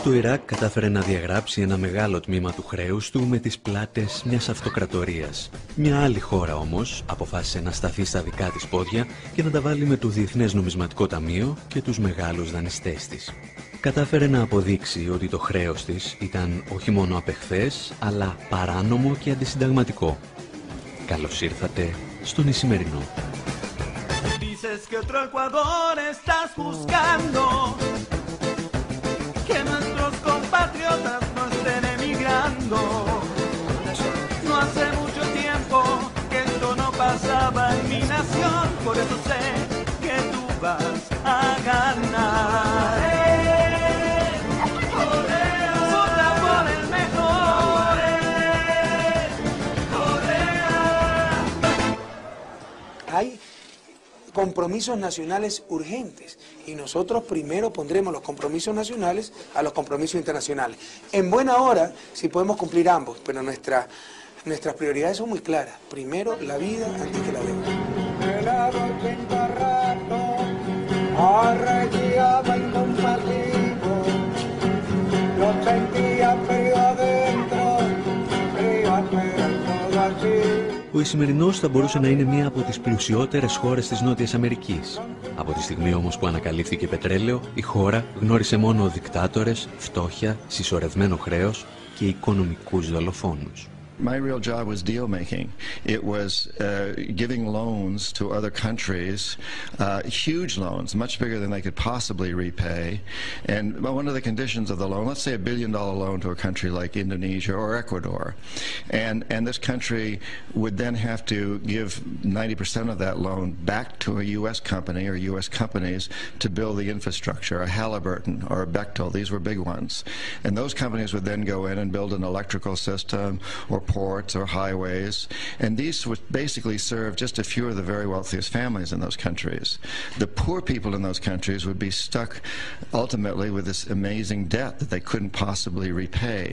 Το Ιράκ κατάφερε να διαγράψει ένα μεγάλο τμήμα του χρέους του με τις πλάτες μιας αυτοκρατορίας. Μια άλλη χώρα όμως αποφάσισε να σταθεί στα δικά της πόδια και να τα βάλει με το Διεθνές Νομισματικό Ταμείο και τους μεγάλους δανειστές της. Κατάφερε να αποδείξει ότι το χρέος της ήταν όχι μόνο απεχθές, αλλά παράνομο και αντισυνταγματικό. Καλώς ήρθατε στον Ισημερινό. No hace mucho tiempo que esto no pasaba en mi nación, por eso sé que tú vas a ganar. Vota por el mejor. Hay compromisos nacionales urgentes y nosotros primero pondremos los compromisos nacionales a los compromisos internacionales. En buena hora, si podemos cumplir ambos, pero nuestras prioridades son muy claras. Primero la vida antes que la deuda. Ο Ισημερινός θα μπορούσε να είναι μία από τις πλουσιότερες χώρες της Νότιας Αμερικής. Από τη στιγμή όμως που ανακαλύφθηκε πετρέλαιο, η χώρα γνώρισε μόνο δικτάτορες, φτώχεια, συσσωρευμένο χρέος και οικονομικούς δολοφόνους. My real job was deal making. It was giving loans to other countries, huge loans, much bigger than they could possibly repay. And one of the conditions of the loan, let's say $1 billion loan to a country like Indonesia or Ecuador, and this country would then have to give 90% of that loan back to a U.S. company or U.S. companies to build the infrastructure, a Halliburton or a Bechtel. These were big ones. And those companies would then go in and build an electrical system or ports or highways, and these would basically serve just a few of the very wealthiest families in those countries. The poor people in those countries would be stuck ultimately with this amazing debt that they couldn't possibly repay.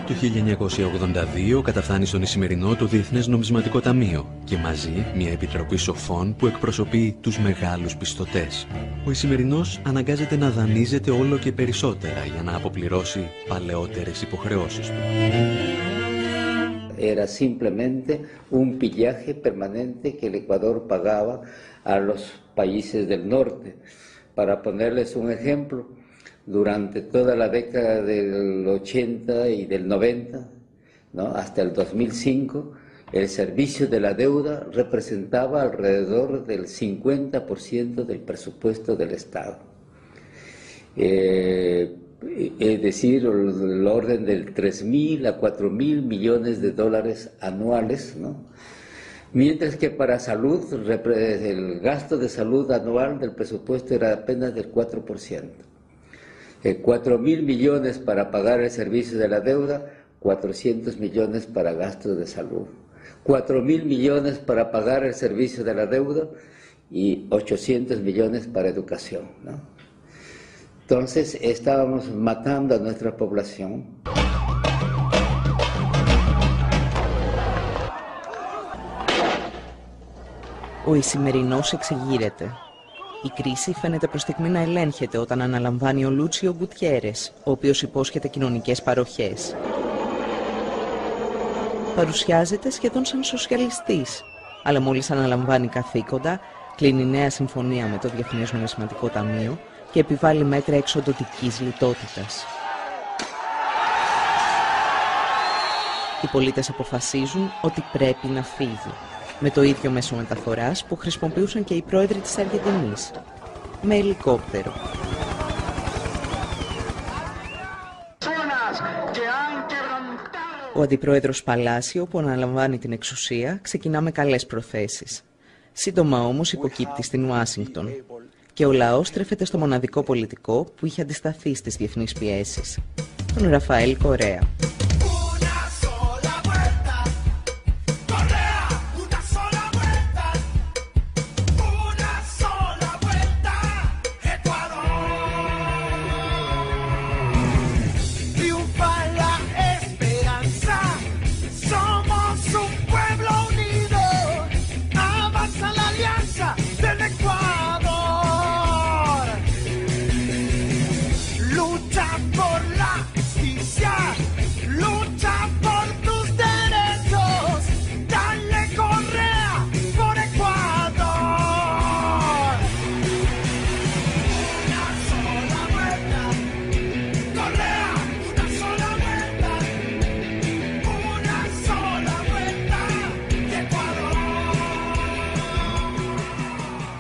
Το 1982 καταφθάνει στον Ισημερινό το Διεθνές Νομισματικό Ταμείο και μαζί μια επιτροπή σοφών που εκπροσωπεί τους μεγάλους πιστωτές. Ο Ισημερινός αναγκάζεται να δανείζεται όλο και περισσότερα για να αποπληρώσει παλαιότερες υποχρεώσεις του. Era simplemente un pillaje permanente que el Ecuador pagaba a los países del norte. Para ponerles un ejemplo, durante toda la década del 80 y del 90, ¿no?, hasta el 2005, el servicio de la deuda representaba alrededor del 50% del presupuesto del Estado. Es decir, el orden del 3.000 a 4.000 millones de dólares anuales, ¿no? Mientras que para salud, el gasto de salud anual del presupuesto era apenas del 4%. 4.000 millones para pagar el servicio de la deuda, 400 millones para gastos de salud. 4.000 millones para pagar el servicio de la deuda y 800 millones para educación, ¿no? Entonces estábamos matando a nuestra población. Ο Ισημερινός εξεγείρεται. Η κρίση φαίνεται προς στιγμή να ελέγχεται όταν αναλαμβάνει ο Λούτσιο Γκουτιέρες, ο οποίος υπόσχεται κοινωνικές παροχές. Παρουσιάζεται σχεδόν σαν σοσιαλιστής, αλλά μόλις αναλαμβάνει καθήκοντα, κλείνει νέα συμφωνία με το Διεθνές Νομισματικό Ταμείο και επιβάλλει μέτρα εξοντωτικής λιτότητας. Οι πολίτες αποφασίζουν ότι πρέπει να φύγει, με το ίδιο μέσο μεταφοράς που χρησιμοποιούσαν και οι πρόεδροι της Αργεντινής, με ελικόπτερο. Ο αντιπρόεδρος Παλάσιο, που αναλαμβάνει την εξουσία, ξεκινά με καλές προθέσεις. Σύντομα όμως υποκύπτει στην Ουάσιγκτον και ο λαός στρέφεται στο μοναδικό πολιτικό που είχε αντισταθεί στις διεθνείς πιέσεις, τον Ραφαέλ Κορέα. Luz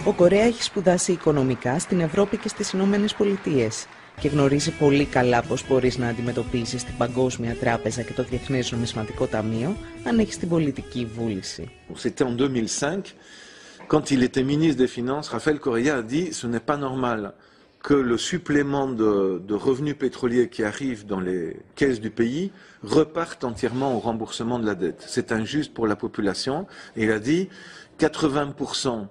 Ο Κορέα έχει σπουδάσει οικονομικά στην Ευρώπη και στις Ηνωμένες Πολιτείες και γνωρίζει πολύ καλά πώς μπορείς να αντιμετωπίσεις την Παγκόσμια Τράπεζα και το Διεθνές Νομισματικό Ταμείο αν έχεις την πολιτική βούληση. C'était en 2005, quand il était ministre des Finances, Rafael Correa a dit ce n'est pas normal que le supplément de revenus pétroliers qui arrive dans les caisses du pays reparte entièrement au remboursement de la dette. C'est injuste pour la population. Et il a dit 80%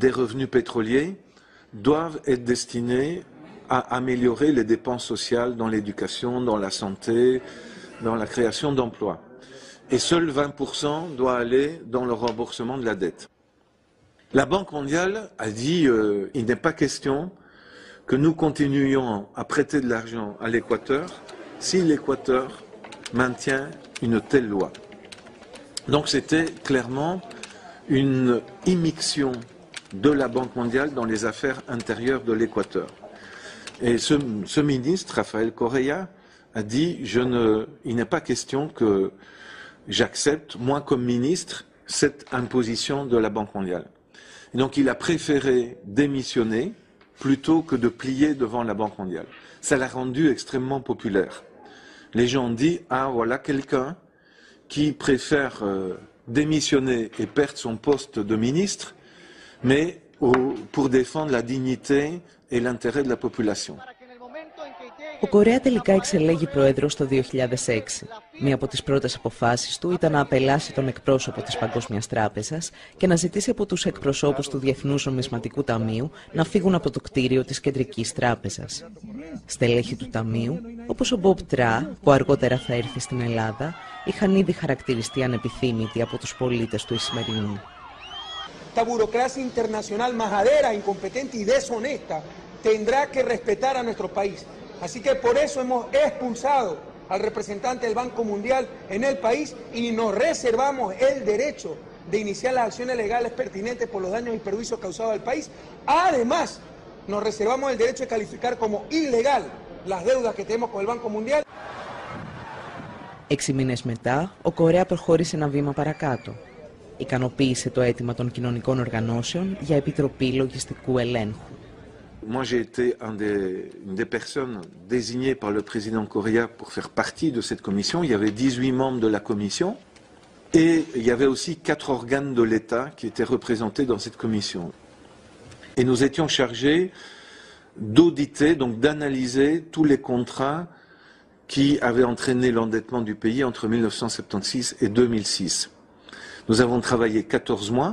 des revenus pétroliers doivent être destinés à améliorer les dépenses sociales dans l'éducation, dans la santé, dans la création d'emplois. Et seul 20% doit aller dans le remboursement de la dette. La Banque mondiale a dit il n'est pas question que nous continuions à prêter de l'argent à l'Équateur si l'Équateur maintient une telle loi. Donc c'était clairement une immixtion de la Banque mondiale dans les affaires intérieures de l'Équateur. Et ce ministre, Rafael Correa, a dit il n'est pas question que j'accepte, moi comme ministre, cette imposition de la Banque mondiale. Et donc il a préféré démissionner plutôt que de plier devant la Banque mondiale. Ça l'a rendu extrêmement populaire. Les gens ont dit ah voilà quelqu'un qui préfère démissionner et perdre son poste de ministre, mais pour défendre la dignité et l'intérêt de la population. Ο Κορέα τελικά εξελέγει πρόεδρος το 2006. Μία από τις πρώτες αποφάσεις του ήταν να απελάσει τον εκπρόσωπο της Παγκόσμιας Τράπεζας και να ζητήσει από τους εκπροσώπους του Διεθνούς Νομισματικού Ταμείου να φύγουν από το κτίριο της Κεντρικής Τράπεζας. Στελέχη του Ταμείου, όπως ο Μπομπ Τρά, που αργότερα θα έρθει στην Ελλάδα, είχαν ήδη χαρακτηριστεί ανεπιθύμητοι από τους πολίτες του Ισημερινού. Esta burocracia internacional majadera, incompetente y deshonesta tendrá que respetar a nuestro país. Así que por eso hemos expulsado al representante del Banco Mundial en el país y nos reservamos el derecho de iniciar las acciones legales pertinentes por los daños y perjuicios causados al país. Además, nos reservamos el derecho de calificar como ilegal las deudas que tenemos con el Banco Mundial. 6 μήνες μετά, ο Κορέα προχώρησε ένα βήμα παρακάτω. Ικανοποίησε το αίτημα των κοινωνικών οργανώσεων για επιτροπή λογιστικού ελέγχου. Moi, j'ai été une des personnes désignées par le président Correa pour faire partie de cette commission. Il y avait 18 membres de la commission et il y avait aussi 4 organes de l'État qui étaient représentés dans cette commission. Et nous étions chargés d'auditer, donc d'analyser tous les contrats qui avaient entraîné l'endettement du pays entre 1976 et 2006. Nous avons travaillé 14 mois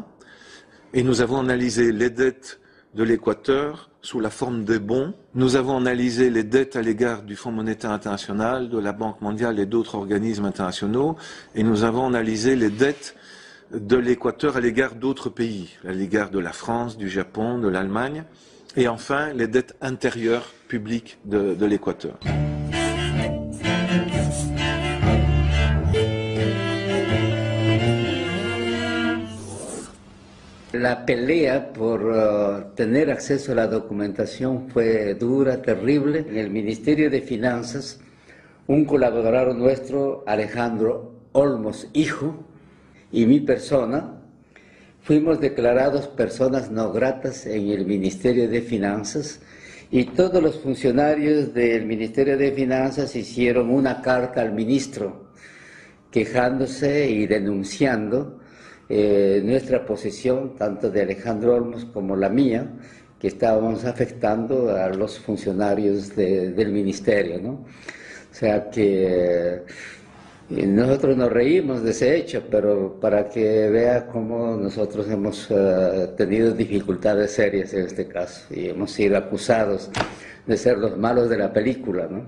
et nous avons analysé les dettes de l'Équateur sous la forme des bons. Nous avons analysé les dettes à l'égard du Fonds monétaire international, de la Banque mondiale et d'autres organismes internationaux. Et nous avons analysé les dettes de l'Équateur à l'égard d'autres pays, à l'égard de la France, du Japon, de l'Allemagne. Et enfin, les dettes intérieures publiques de l'Équateur. La pelea por tener acceso a la documentación fue dura, terrible. En el Ministerio de Finanzas, un colaborador nuestro, Alejandro Olmos, hijo, y mi persona, fuimos declarados personas no gratas en el Ministerio de Finanzas y todos los funcionarios del Ministerio de Finanzas hicieron una carta al ministro quejándose y denunciando nuestra posición, tanto de Alejandro Olmos como la mía, que estábamos afectando a los funcionarios del ministerio, ¿no? O sea que nosotros nos reímos de ese hecho, pero para que vea cómo nosotros hemos tenido dificultades serias en este caso y hemos sido acusados de ser los malos de la película, ¿no?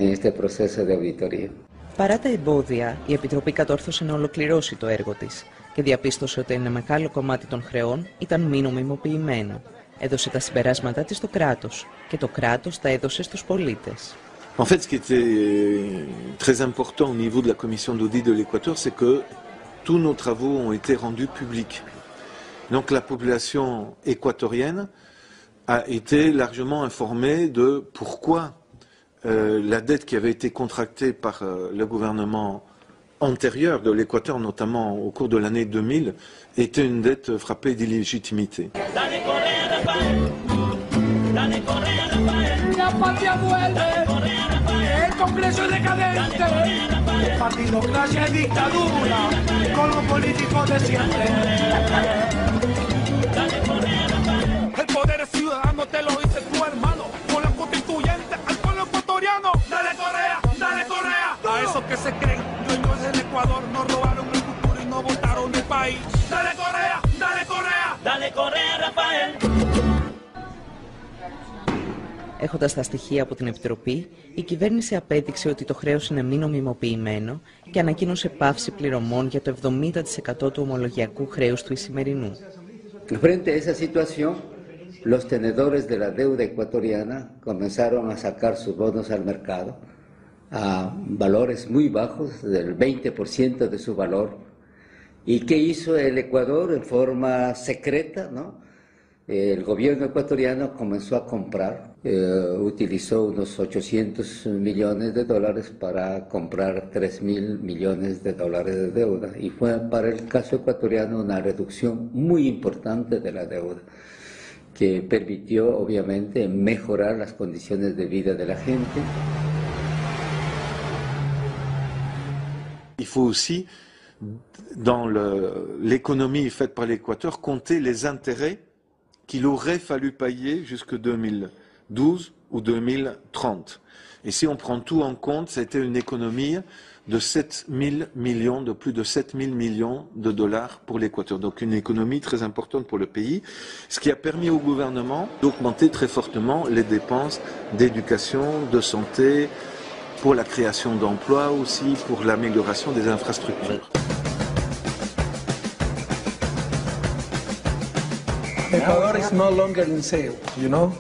En este proceso de auditoría. Παρά τα εμπόδια, η Επιτροπή κατόρθωσε να ολοκληρώσει το έργο της και διαπίστωσε ότι ένα μεγάλο κομμάτι των χρεών ήταν μη νομιμοποιημένο. Έδωσε τα συμπεράσματά της στο κράτος και το κράτος τα έδωσε στους πολίτες. En fait, ce qui était très important au niveau de la commission d'audit de l'Équateur, c'est que tous nos travaux ont été rendus publics. Donc la population équatorienne a été largement informée de pourquoi la dette qui avait été contractée par le gouvernement antérieur de l'Équateur, notamment au cours de l'année 2000, était une dette frappée d'illégitimité. La patria vuelve, el Congreso es decadente, partidocracia es dictadura, con los políticos de siempre. El poder es ciudadano, te lo dice tu hermano, con la constituyente al pueblo ecuatoriano. Dale Correa, dale Correa. A esos que se creen dueños del Ecuador, no robaron el futuro y no votaron el país. Dale Correa, dale Correa. Dale Correa, Rafael. Έχοντας τα στοιχεία από την Επιτροπή, η κυβέρνηση απέδειξε ότι το χρέος είναι μη νομιμοποιημένο και ανακοίνωσε πάυση πληρωμών για το 70% του ομολογιακού χρέους του Ισημερινού. Frente a esa situación, los tenedores de la deuda ecuatoriana comenzaron a sacar sus bonos al mercado a valores muy bajos, del 20% de su valor. ¿Y qué hizo el Ecuador en forma secreta, ¿no? El gobierno ecuatoriano comenzó a comprar, utilizó unos 800 millones de dólares para comprar 3.000 millones de dólares de deuda. Y fue para el caso ecuatoriano una reducción muy importante de la deuda, que permitió obviamente mejorar las condiciones de vida de la gente. Il faut aussi, dans l'économie faite par l'Équateur, compter les intérêts qu'il aurait fallu payer jusque 2012 ou 2030. Et si on prend tout en compte, c'était une économie de 7 000 millions, de plus de 7 000 millions de dollars pour l'Équateur. Donc une économie très importante pour le pays, ce qui a permis au gouvernement d'augmenter très fortement les dépenses d'éducation, de santé, pour la création d'emplois aussi, pour l'amélioration des infrastructures. Ecuador is no longer in sale, you know?